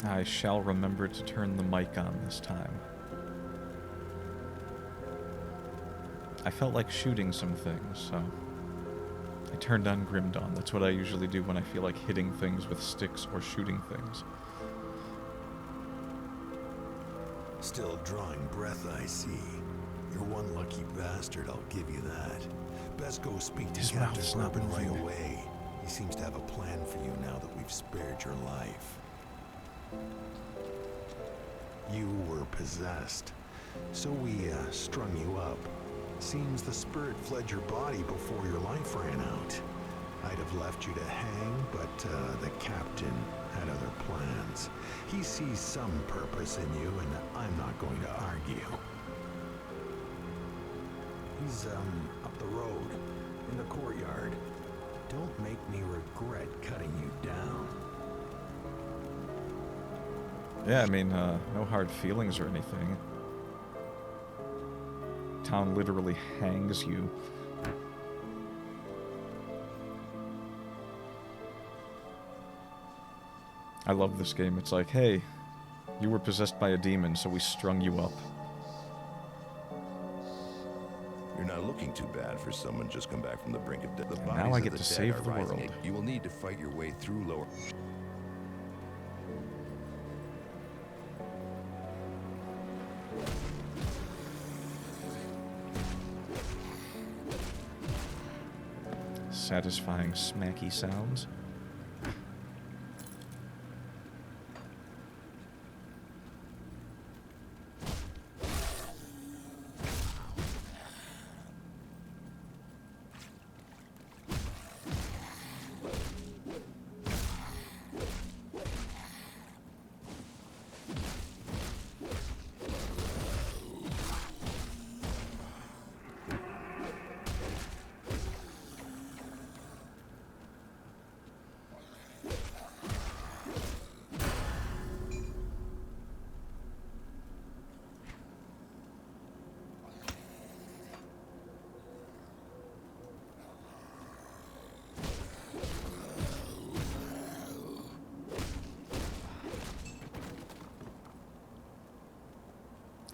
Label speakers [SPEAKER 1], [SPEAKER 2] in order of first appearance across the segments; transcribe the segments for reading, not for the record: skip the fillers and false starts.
[SPEAKER 1] I shall remember to turn the mic on this time. I felt like shooting some things, so I turned on Grim Dawn. That's what I usually do when I feel like hitting things with sticks or shooting things.
[SPEAKER 2] Still drawing breath, I see. You're one lucky bastard, I'll give you that. Best go speak to Captain Urban right away. He seems to have a plan for you now that we've spared your life. You were possessed, so we strung you up. Seems the spirit fled your body before your life ran out. I'd have left you to hang, but the captain had other plans. He sees some purpose in you, and I'm not going to argue. He's up the road, in the courtyard. Don't make me regret cutting you down.
[SPEAKER 1] Yeah, I mean, no hard feelings or anything. Town literally hangs you. I love this game. It's like, hey, you were possessed by a demon, so we strung you up.
[SPEAKER 3] You're not looking too bad for someone just come back from the brink of death. The
[SPEAKER 1] And now I get to save the world.
[SPEAKER 3] You will need to fight your way through lower...
[SPEAKER 1] Satisfying smacky sounds.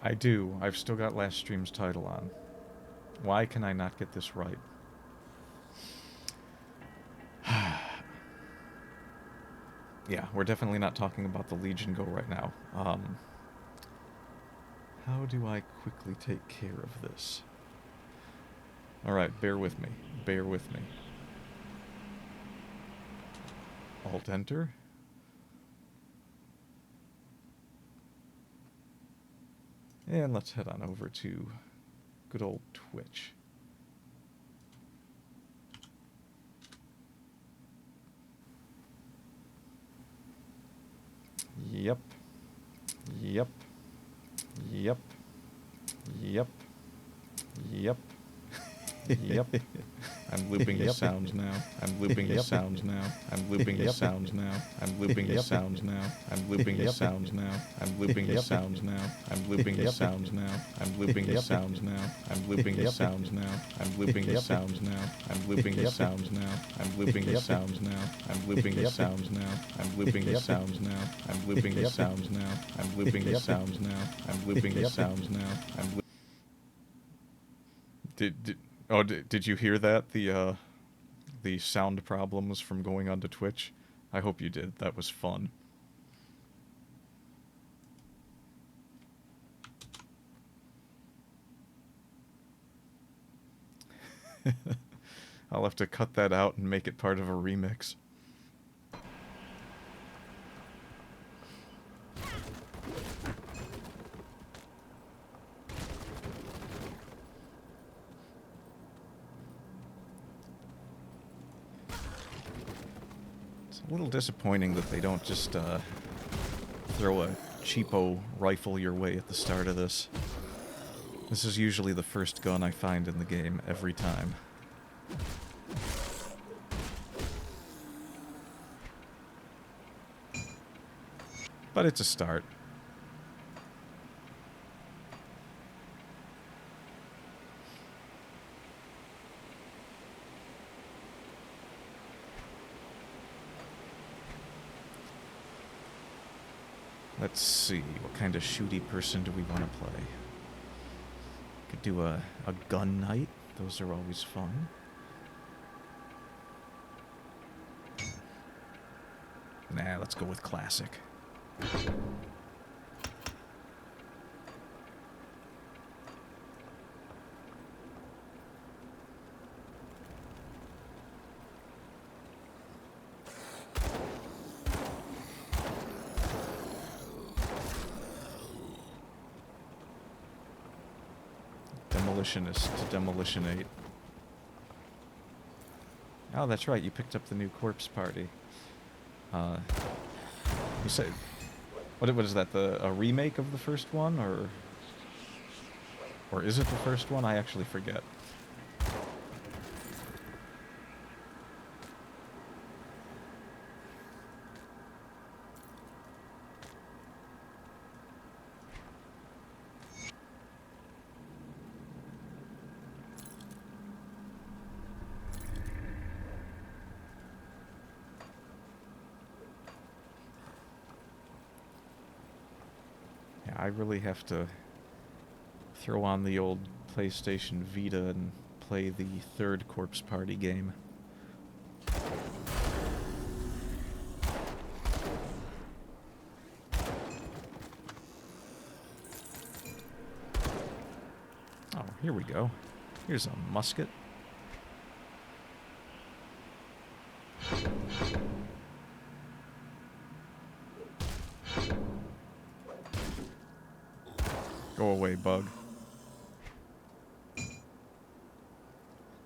[SPEAKER 1] I do. I've still got last stream's title on. Why can I not get this right? Yeah, we're definitely not talking about the Legion Go right now. How do I quickly take care of this? Alright, bear with me. Bear with me. Alt-Enter. And let's head on over to good old Twitch. Yep. Yep. Yep. Yep. Yep. Yep. I'm looping the sounds now. I'm looping the sounds now. I'm looping the sounds now. I'm looping the sounds now. I'm looping the sounds now. I'm looping the sounds now. I'm looping the sounds now. I'm looping the sounds now. I'm looping the sounds now. I'm looping the sounds now. I'm looping the sounds now. I'm looping the sounds now. I'm looping the sounds now. I'm looping the sounds now. I'm looping the sounds now. I'm looping the sounds now. I'm looping the sounds now. I'm did you hear that? The sound problems from going onto Twitch? I hope you did. That was fun. I'll have to cut that out and make it part of a remix. A little disappointing that they don't just throw a cheapo rifle your way at the start of this. This is usually the first gun I find in the game every time. But it's a start. Let's see, what kind of shooty person do we want to play? Could do a gun night. Those are always fun. Nah, let's go with classic. Demolitionist to demolitionate. Oh, that's right, you picked up the new Corpse Party. You said... What is that, a remake of the first one, or... Or is it the first one? I actually forget. I really have to throw on the old PlayStation Vita and play the third Corpse Party game. Oh, here we go. Here's a musket. Go away, bug.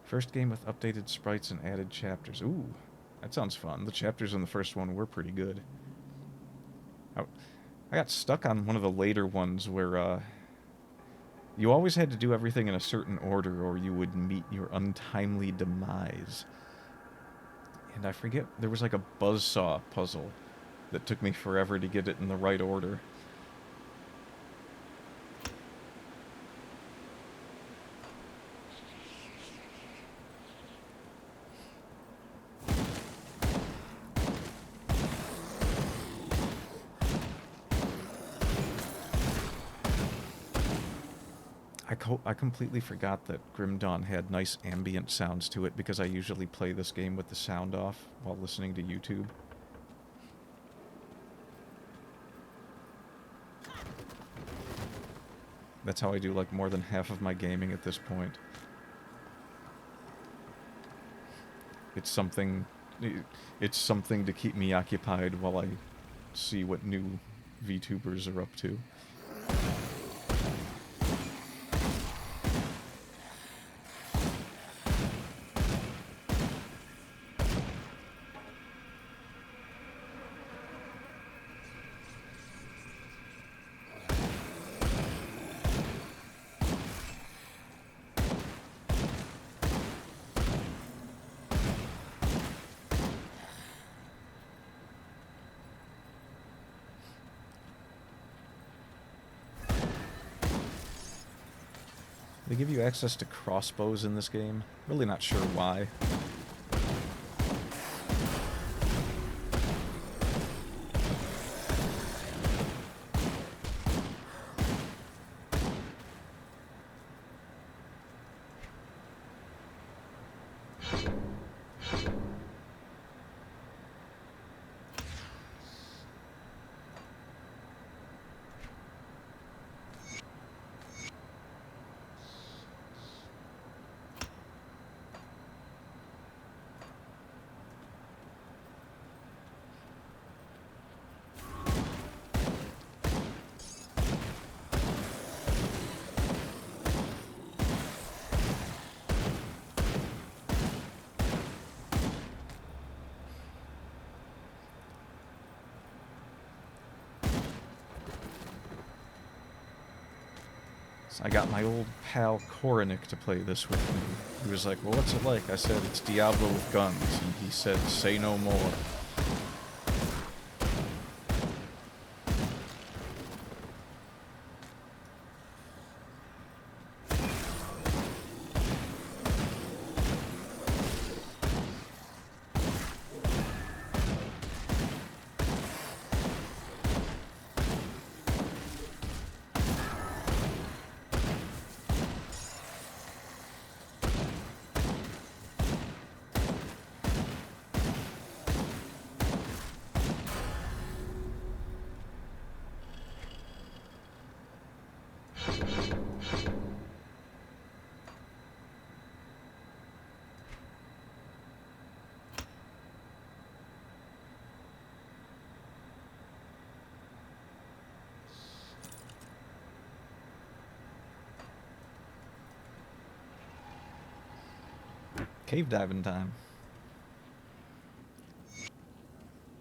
[SPEAKER 1] First game with updated sprites and added chapters. Ooh, that sounds fun. The chapters in the first one were pretty good. I got stuck on one of the later ones where you always had to do everything in a certain order or you would meet your untimely demise. And I forget, there was like a buzzsaw puzzle that took me forever to get it in the right order. I completely forgot that Grim Dawn had nice ambient sounds to it because I usually play this game with the sound off while listening to YouTube. That's how I do like more than half of my gaming at this point. It's something to keep me occupied while I see what new VTubers are up to. They give you access to crossbows in this game. Really not sure why. I got my old pal Koronic to play this with me. He was like, well, what's it like? I said, it's Diablo with guns. And he said, say no more. Cave diving time.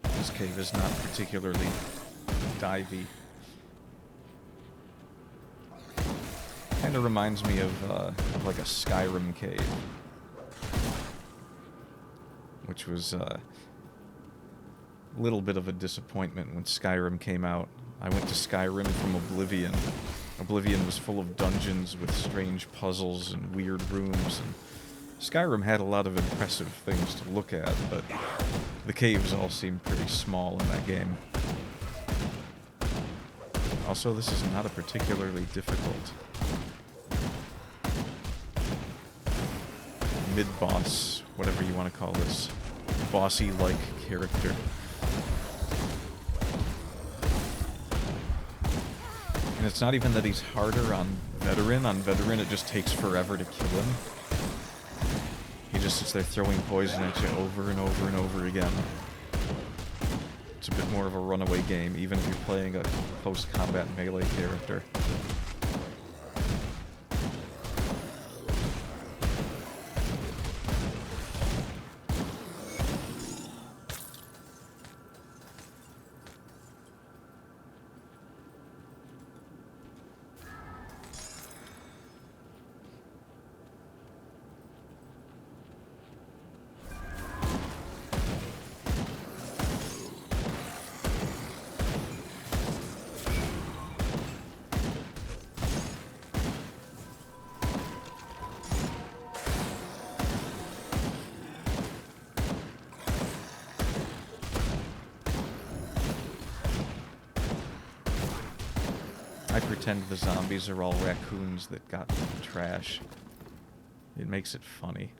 [SPEAKER 1] This cave is not particularly divey. Kind of reminds me of like a Skyrim cave, which was a little bit of a disappointment when Skyrim came out. I went to Skyrim from Oblivion. Oblivion was full of dungeons with strange puzzles and weird rooms, and Skyrim had a lot of impressive things to look at, but the caves all seemed pretty small in that game. Also, this is not a particularly difficult mid-boss, whatever you want to call this, bossy-like character. And it's not even that he's harder on Veteran. On Veteran, it just takes forever to kill him. He just sits there throwing poison at you over and over and over again. It's a bit more of a runaway game, even if you're playing a post-combat melee character. I pretend the zombies are all raccoons that got trash. It makes it funny.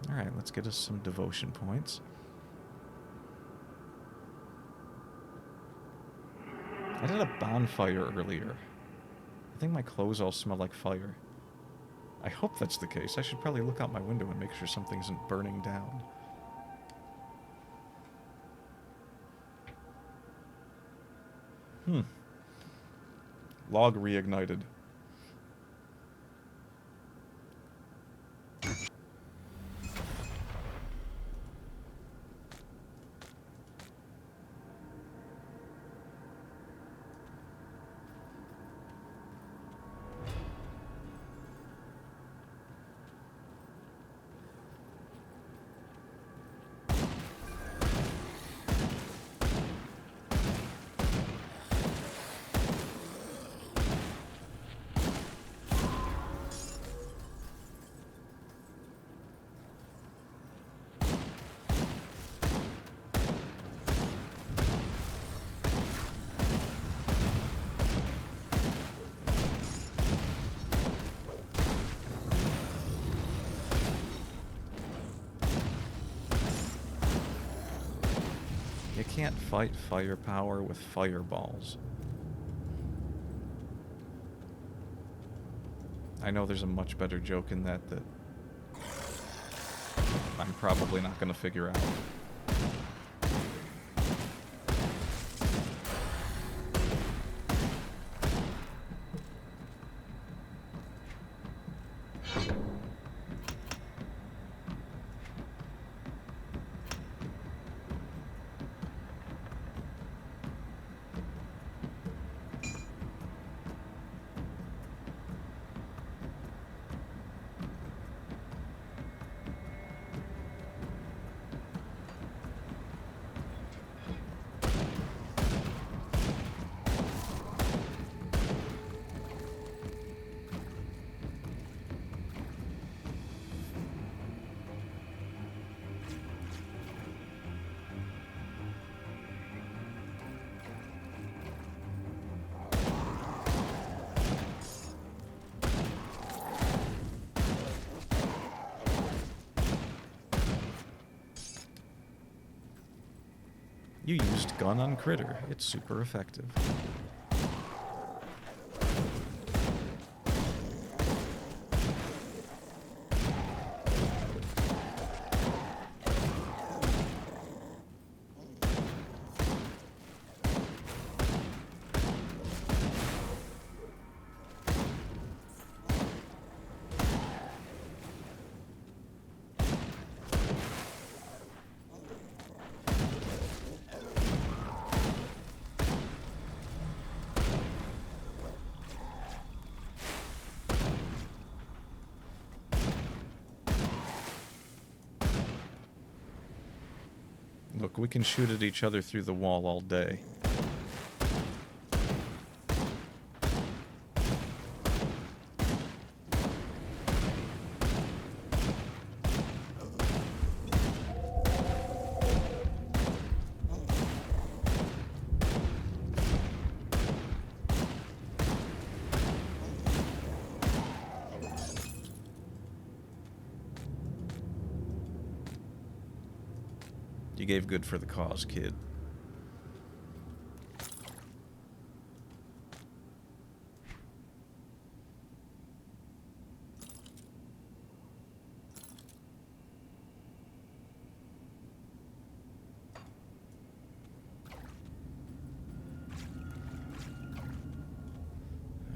[SPEAKER 1] Alright, let's get us some devotion points. I did a bonfire earlier. I think my clothes all smell like fire. I hope that's the case. I should probably look out my window and make sure something isn't burning down. Log reignited. You can't fight firepower with fireballs. I know there's a much better joke in that I'm probably not going to figure out. You used gun on Critter. It's super effective. Look, we can shoot at each other through the wall all day. You gave good for the cause, kid.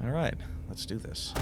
[SPEAKER 1] All right, let's do this.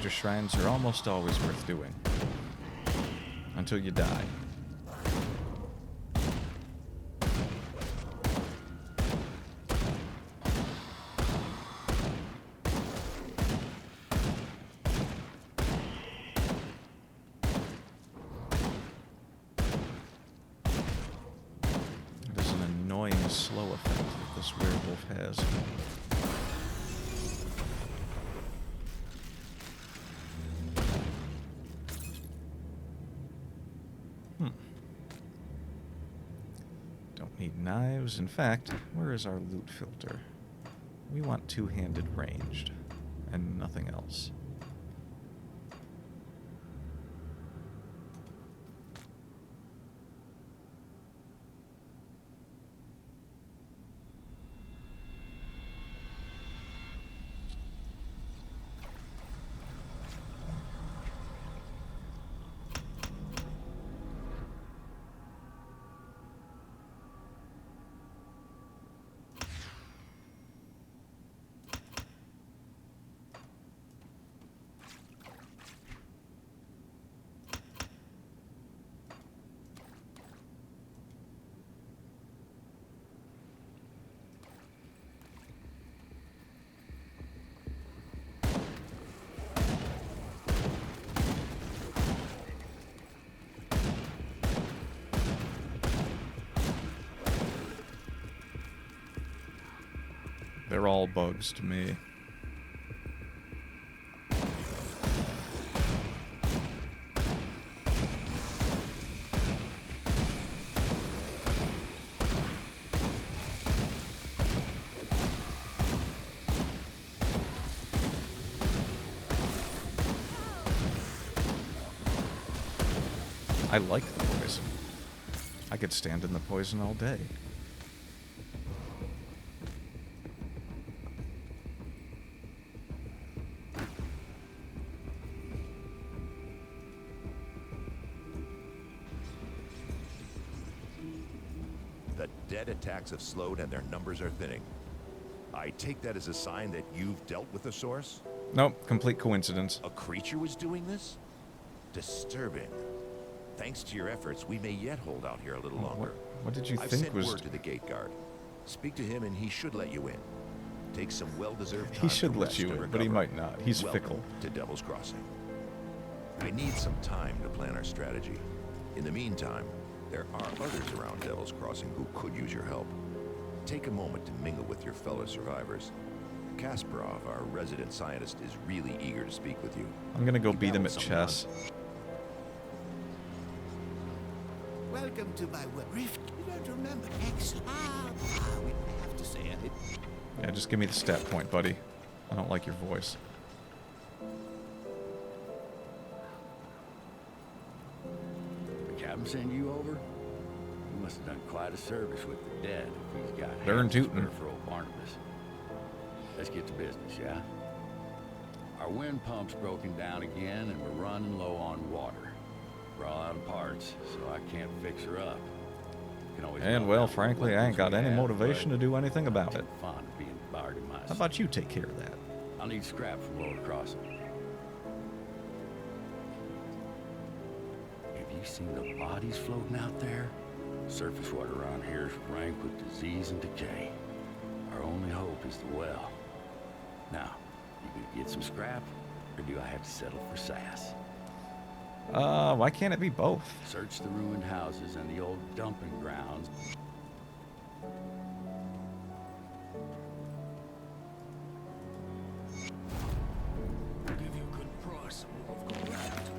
[SPEAKER 1] Shrines are almost always worth doing. Until you die. It is an annoying slow effect that this werewolf has. Need knives. In fact, where is our loot filter? We want two-handed ranged, and nothing else. They're all bugs to me. I like the poison. I could stand in the poison all day.
[SPEAKER 3] The dead attacks have slowed and their numbers are thinning. I take that as a sign that you've dealt with the source?
[SPEAKER 1] Nope, complete coincidence.
[SPEAKER 3] A creature was doing this? Disturbing. Thanks to your efforts, we may yet hold out here a little longer.
[SPEAKER 1] What did you
[SPEAKER 3] I've
[SPEAKER 1] think
[SPEAKER 3] sent
[SPEAKER 1] was...
[SPEAKER 3] word to the gate guard. Speak to him and he should let you in. Take some well-deserved time
[SPEAKER 1] He should
[SPEAKER 3] to
[SPEAKER 1] let
[SPEAKER 3] rest
[SPEAKER 1] you
[SPEAKER 3] and
[SPEAKER 1] in, but he
[SPEAKER 3] recover.
[SPEAKER 1] might not. He's
[SPEAKER 3] Welcome
[SPEAKER 1] fickle.
[SPEAKER 3] to Devil's Crossing. I need some time to plan our strategy. In the meantime, there are others around Devil's Crossing who could use your help. Take a moment to mingle with your fellow survivors. Kasparov, our resident scientist, is really eager to speak with you.
[SPEAKER 1] I'm gonna go
[SPEAKER 3] He
[SPEAKER 1] beat him at
[SPEAKER 3] battled someone
[SPEAKER 1] chess.
[SPEAKER 4] Welcome to my work. Rift, you don't remember. Excellent. We have to say it.
[SPEAKER 1] Yeah, just give me the stat point, buddy. I don't like your voice.
[SPEAKER 3] The
[SPEAKER 5] have him send you over? You must have done quite a service with the dead if he's got
[SPEAKER 1] Darn
[SPEAKER 5] hands to
[SPEAKER 1] tootin'.
[SPEAKER 5] spare for old Barnabas. Let's get to business, yeah? Our wind pump's broken down again and we're running low on water. We're all out of parts, so I can't fix her up. Can always
[SPEAKER 1] And
[SPEAKER 5] run
[SPEAKER 1] well,
[SPEAKER 5] out with
[SPEAKER 1] frankly, I ain't
[SPEAKER 5] weapons
[SPEAKER 1] got
[SPEAKER 5] we
[SPEAKER 1] any
[SPEAKER 5] have,
[SPEAKER 1] motivation to
[SPEAKER 5] but
[SPEAKER 1] do anything about
[SPEAKER 5] I'm
[SPEAKER 1] it.
[SPEAKER 5] fond of being barred in my
[SPEAKER 1] How about you take care of that?
[SPEAKER 5] I'll need scrap from Lower Crossing. Have you seen the bodies floating out there? Surface water around here is rank with disease and decay. Our only hope is the well. Now, you gonna get some scrap, or do I have to settle for sass?
[SPEAKER 1] Why can't it be both?
[SPEAKER 5] Search the ruined houses and the old dumping grounds.
[SPEAKER 6] I'll give you a good price on what I've got left.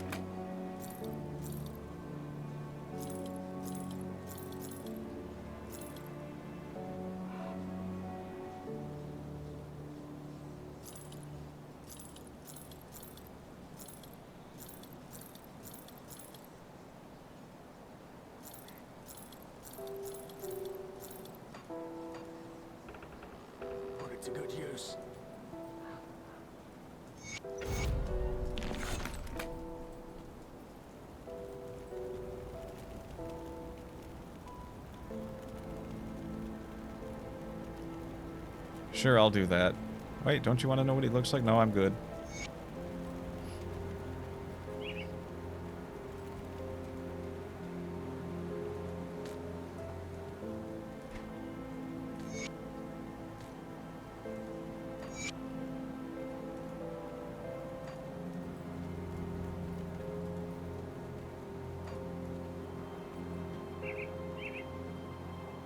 [SPEAKER 6] Put it to good use.
[SPEAKER 1] Sure, I'll do that. Wait, don't you want to know what he looks like? No, I'm good.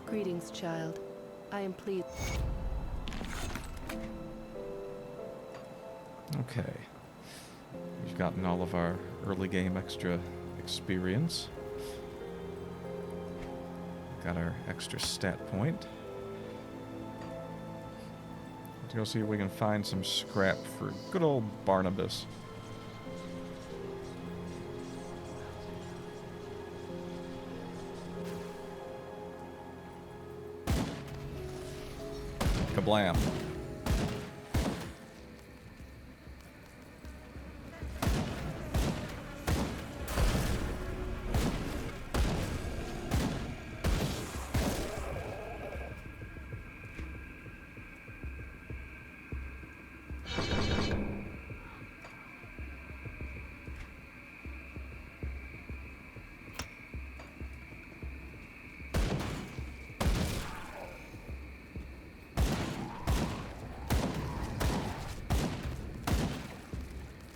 [SPEAKER 7] Greetings, child. I am pleased.
[SPEAKER 1] Okay. We've gotten all of our early game extra experience. Got our extra stat point. Let's go see if we can find some scrap for good old Barnabas. Kablam.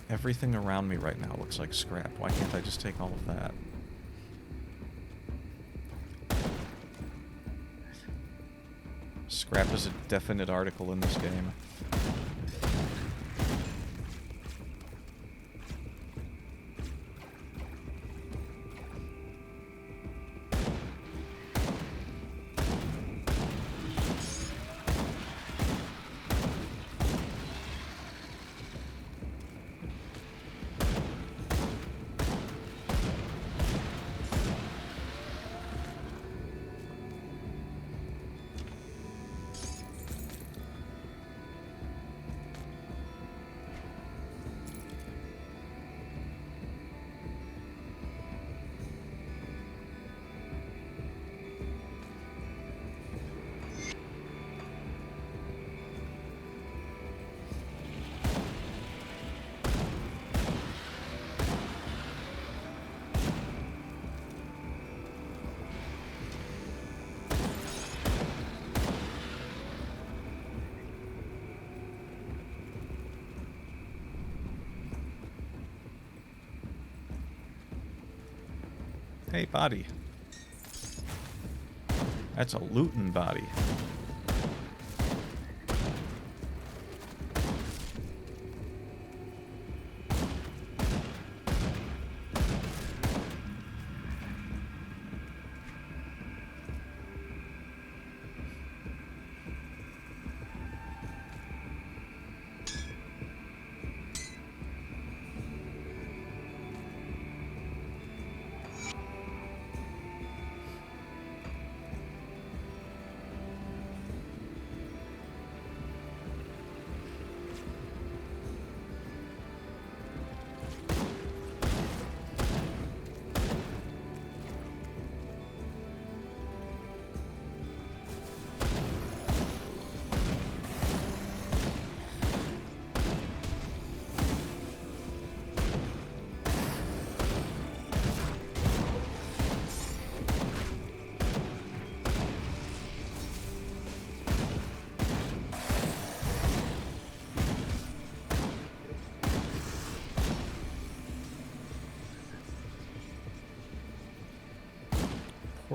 [SPEAKER 1] Everything around me right now looks like scrap. Why can't I just take all of that? Scrap is a definite article in this game. Hey, body. That's a lootin' body.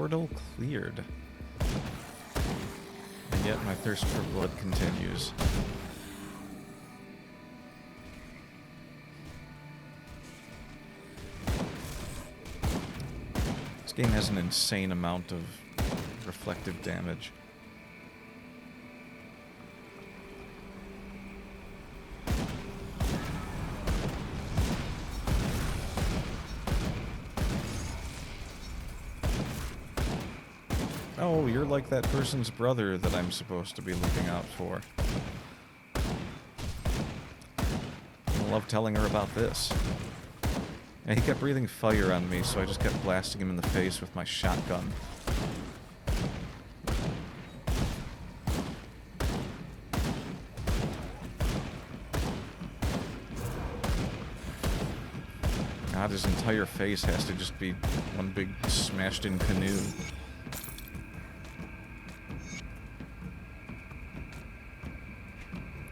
[SPEAKER 1] Portal cleared. And yet my thirst for blood continues. This game has an insane amount of reflective damage. Oh, you're like that person's brother that I'm supposed to be looking out for. I love telling her about this. And he kept breathing fire on me, so I just kept blasting him in the face with my shotgun. God, his entire face has to just be one big smashed-in canoe.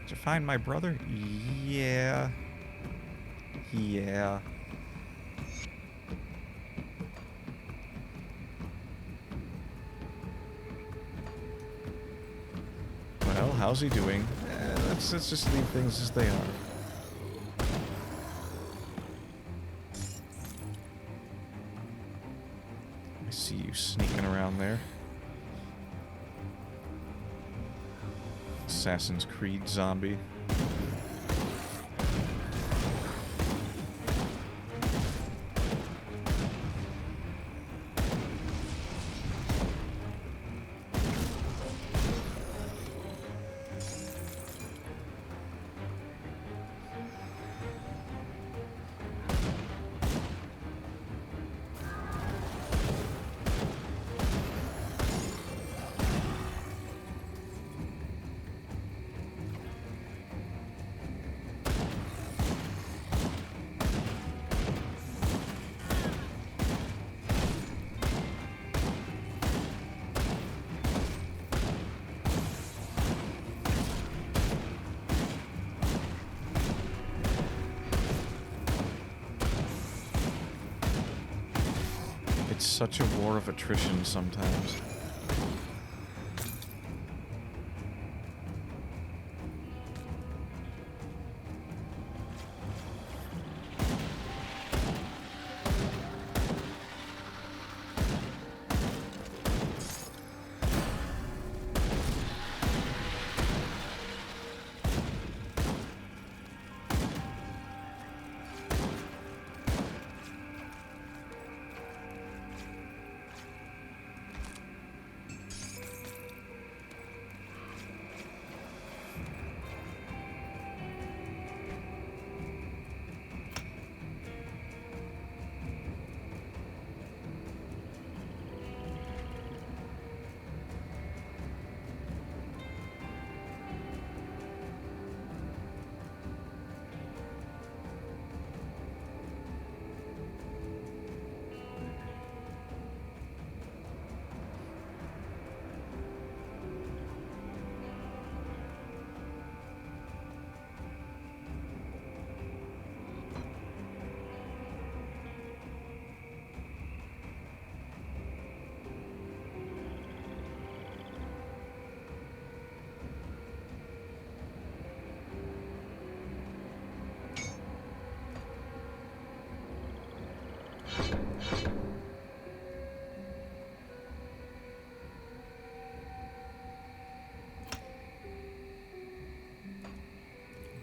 [SPEAKER 1] Did you find my brother? Yeah. Yeah. Well, how's he doing? Let's just leave things as they are. I see you sneaking around there. Assassin's Creed zombie. It's such a war of attrition sometimes.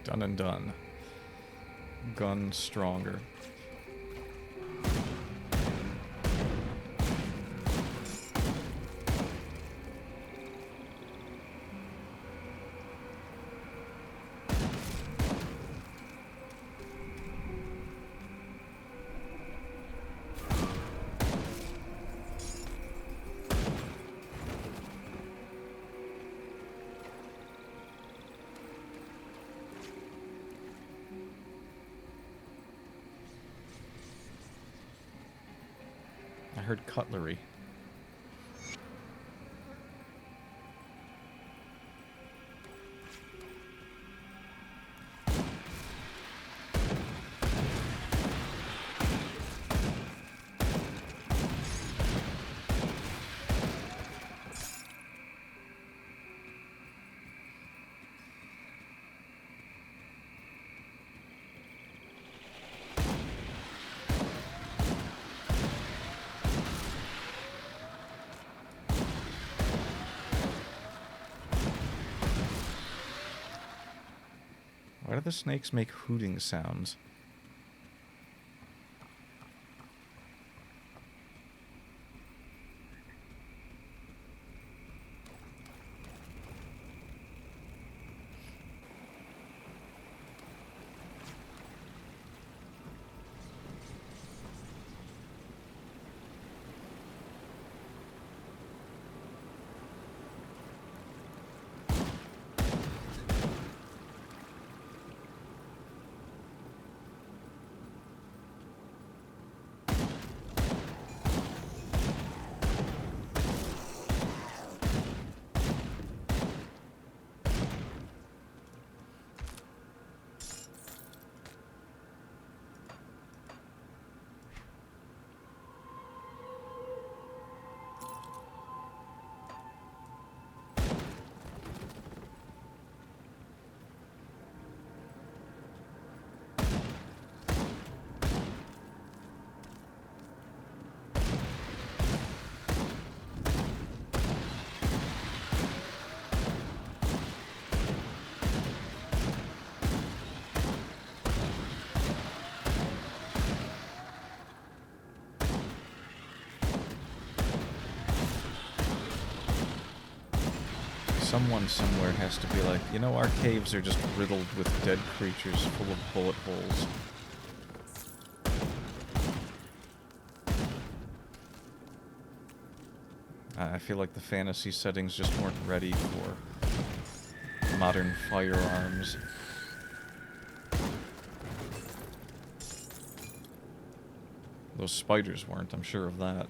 [SPEAKER 1] Done and done. Gun stronger. I heard cutlery. Why do the snakes make hooting sounds? Someone somewhere has to be like, you know, our caves are just riddled with dead creatures full of bullet holes. I feel like the fantasy settings just weren't ready for modern firearms. Those spiders weren't, I'm sure of that.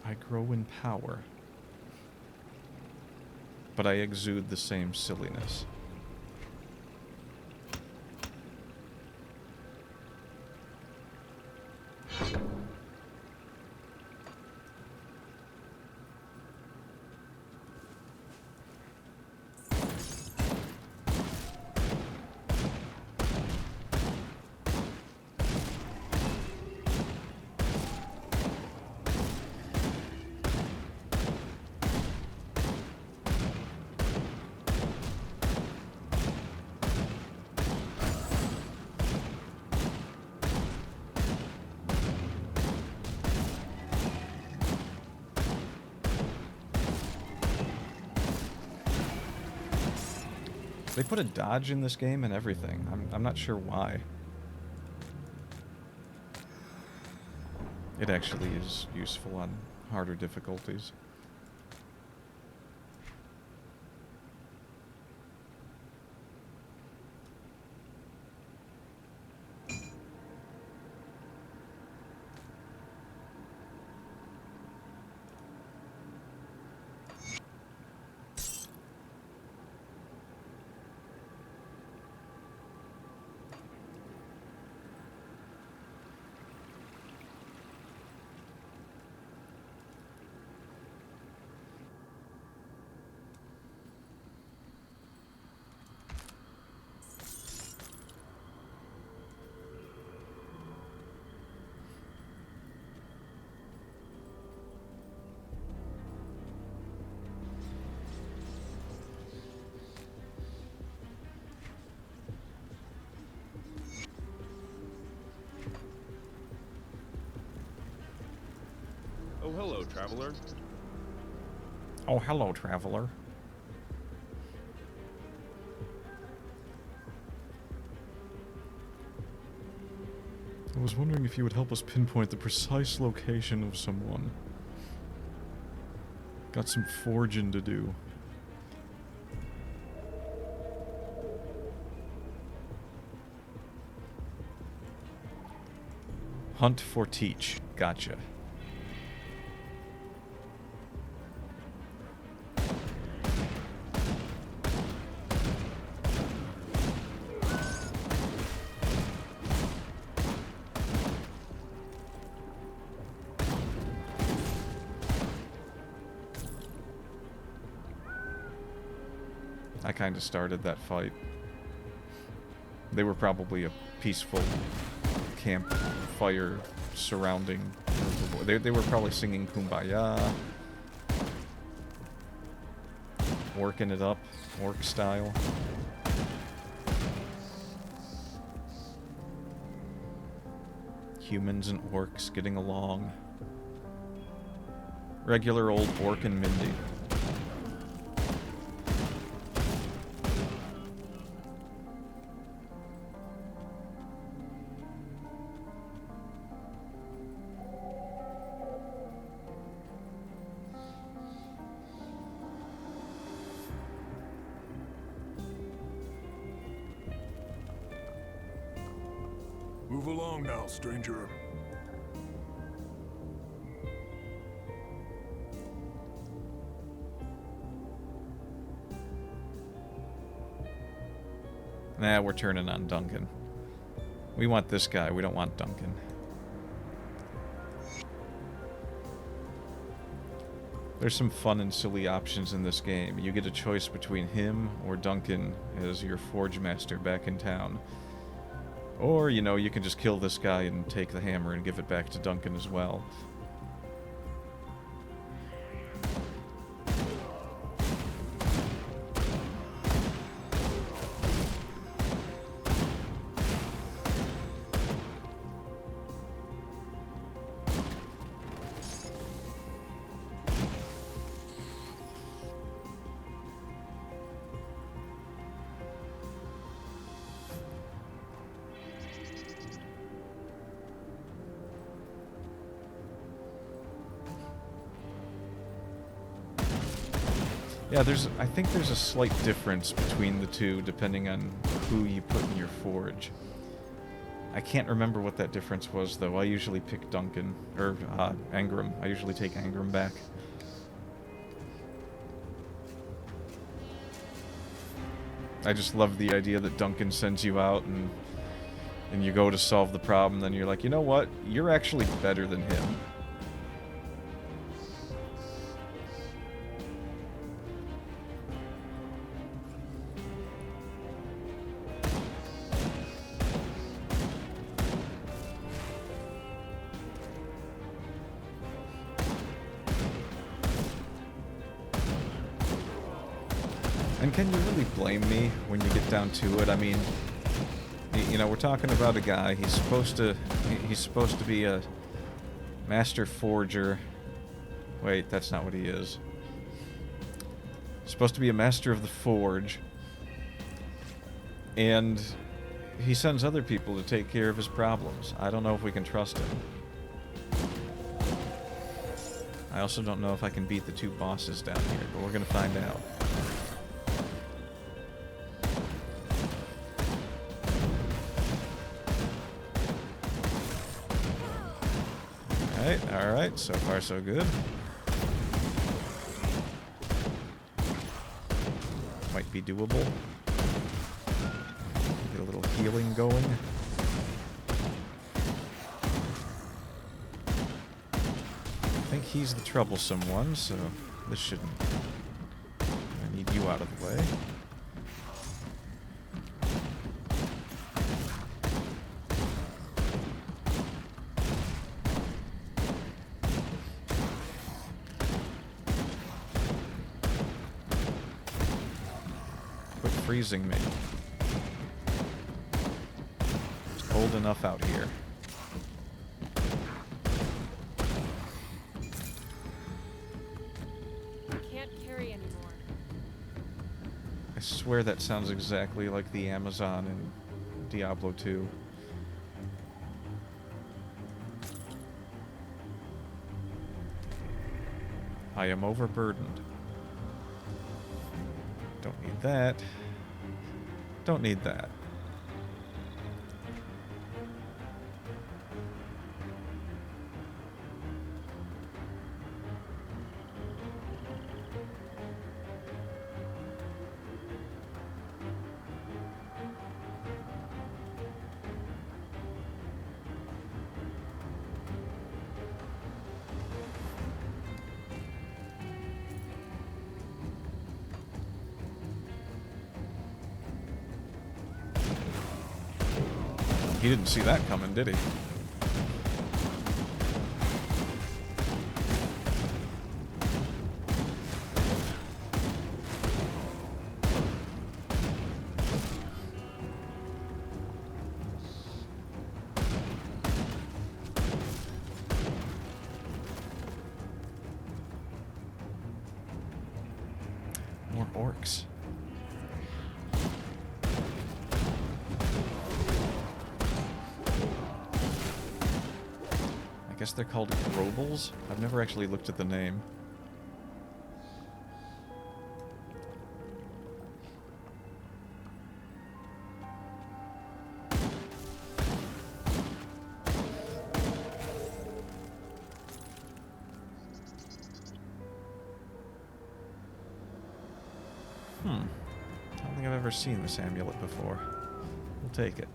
[SPEAKER 1] I grow in power, but I exude the same silliness. They put a dodge in this game and everything. I'm not sure why. It actually is useful on harder difficulties.
[SPEAKER 8] hello, traveler.
[SPEAKER 1] Oh, hello, traveler. I was wondering if you would help us pinpoint the precise location of someone. Got some forging to do. Hunt for Teach. Gotcha. I kind of started that fight. They were probably a peaceful campfire surrounding. They were probably singing Kumbaya, working it up, orc style. Humans and orcs getting along. Regular old orc and Mindy.
[SPEAKER 6] Move along now, stranger.
[SPEAKER 1] Nah, we're turning on Duncan. We want this guy, we don't want Duncan. There's some fun and silly options in this game. You get a choice between him or Duncan as your forge master back in town. Or, you know, you can just kill this guy and take the hammer and give it back to Duncan as well. Yeah, I think there's a slight difference between the two depending on who you put in your forge. I can't remember what that difference was, though. I usually pick Duncan, or Angram. I usually take Angram back. I just love the idea that Duncan sends you out and you go to solve the problem, then you're like, you know what? You're actually better than him. And can you really blame me when you get down to it? I mean, you know, we're talking about a guy. He's supposed to be a master forger. Wait, that's not what he is. He's supposed to be a master of the forge. And he sends other people to take care of his problems. I don't know if we can trust him. I also don't know if I can beat the two bosses down here, but we're gonna find out. Alright, so far so good. Might be doable. Get a little healing going. I think he's the troublesome one, so this shouldn't... I need you out of the way. Freezing me. It's cold enough out here. swear that sounds exactly like the Amazon in Diablo 2. I am overburdened. Don't need that. Don't need that. He didn't see that coming, did he? More orcs. I guess they're called Grobles? I've never actually looked at the name. I don't think I've ever seen this amulet before. We'll take it.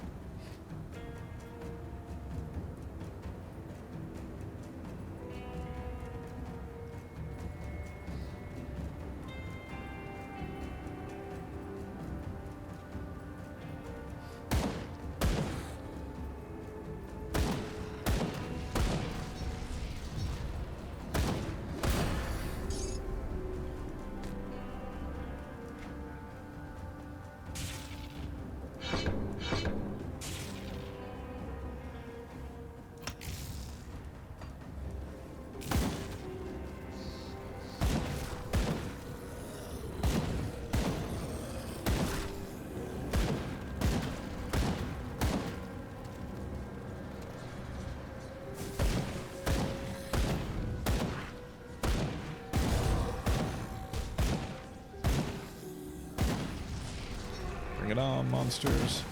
[SPEAKER 1] Bring it on, monsters.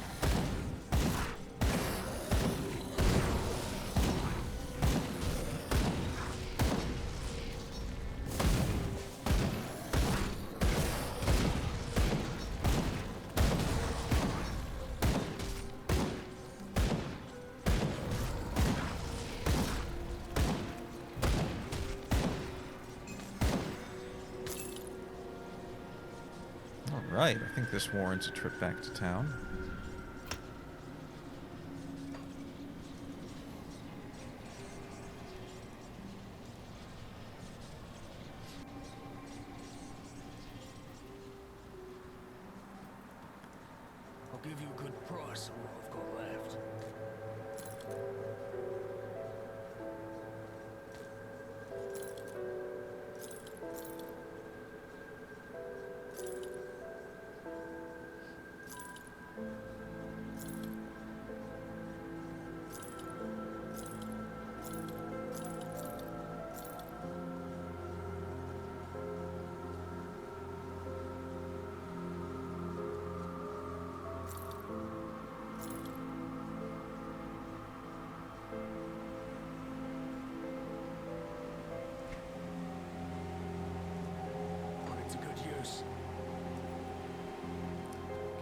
[SPEAKER 1] Right, I think this warrants a trip back to town.
[SPEAKER 6] I'll give you a good price for what I've got left.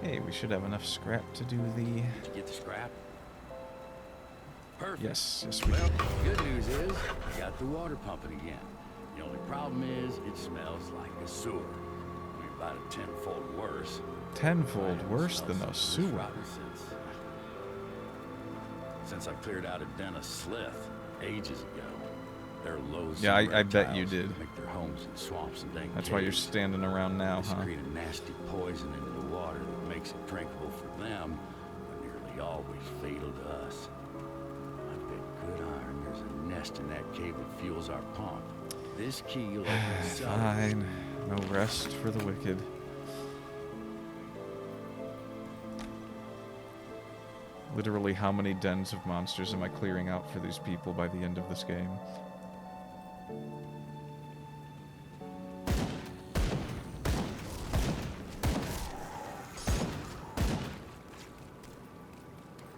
[SPEAKER 1] Okay, we should have enough scrap to do the...
[SPEAKER 5] Did you get the scrap? Perfect.
[SPEAKER 1] Yes, yes we
[SPEAKER 5] Well,
[SPEAKER 1] did.
[SPEAKER 5] good news is, I got the water pumping again. The only problem is, it smells like a sewer. I mean, about a tenfold worse.
[SPEAKER 1] Tenfold worse than a sewer.
[SPEAKER 5] Rotten since I cleared out a den of slith ages ago. There are loads.
[SPEAKER 1] Yeah, I bet you did.
[SPEAKER 5] Make their homes in swamps and dank
[SPEAKER 1] That's why you're
[SPEAKER 5] caves.
[SPEAKER 1] standing around now,
[SPEAKER 5] They
[SPEAKER 1] huh?
[SPEAKER 5] secrete a nasty poison into the water that makes it drinkable for them, but nearly always fatal to us. I bet good iron there's a nest in that cave that fuels our pump. This key will open the cellar.
[SPEAKER 1] Fine. No rest for the wicked. Literally, how many dens of monsters am I clearing out for these people by the end of this game?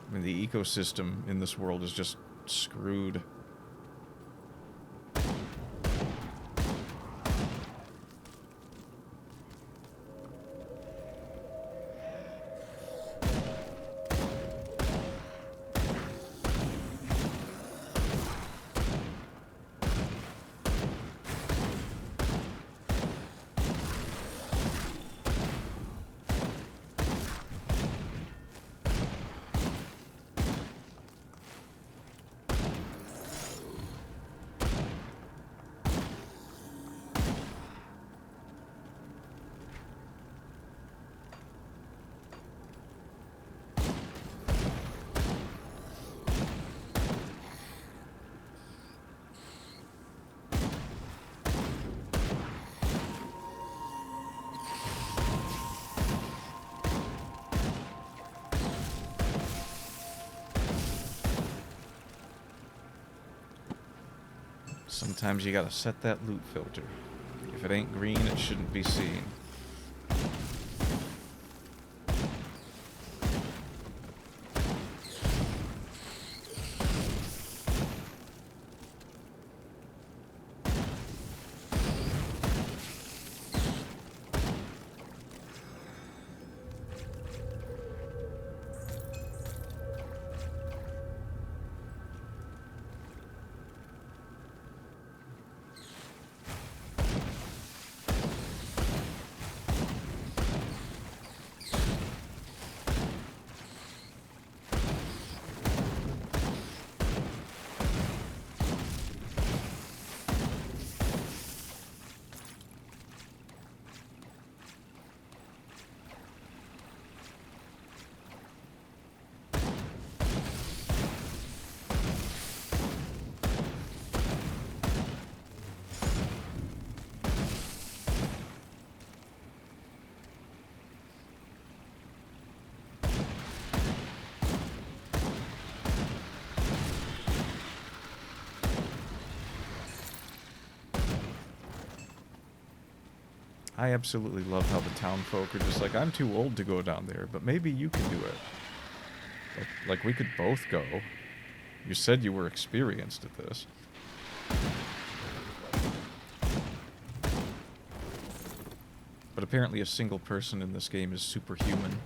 [SPEAKER 1] I mean, the ecosystem in this world is just screwed. Sometimes you gotta set that loot filter. If it ain't green, it shouldn't be seen. I absolutely love how the town folk are just like, I'm too old to go down there, but maybe you can do it. Like we could both go. You said you were experienced at this. But apparently a single person in this game is superhuman.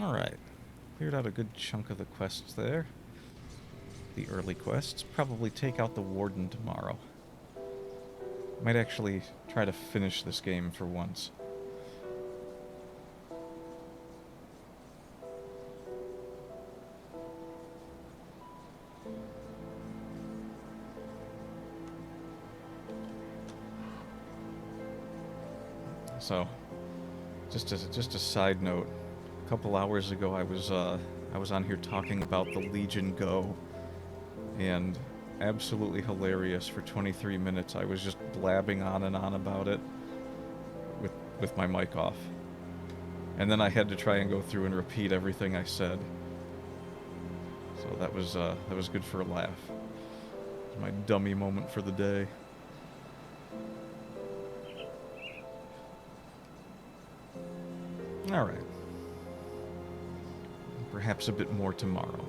[SPEAKER 1] Alright. Cleared out a good chunk of the quests there. The early quests. Probably take out the Warden tomorrow. Might actually try to finish this game for once. So, just a side note. A couple hours ago, I was on here talking about the Legion Go, and absolutely hilarious for 23 minutes. I was just blabbing on and on about it with my mic off, and then I had to try and go through and repeat everything I said. So that was good for a laugh. It was my dummy moment for the day. All right. Perhaps a bit more tomorrow.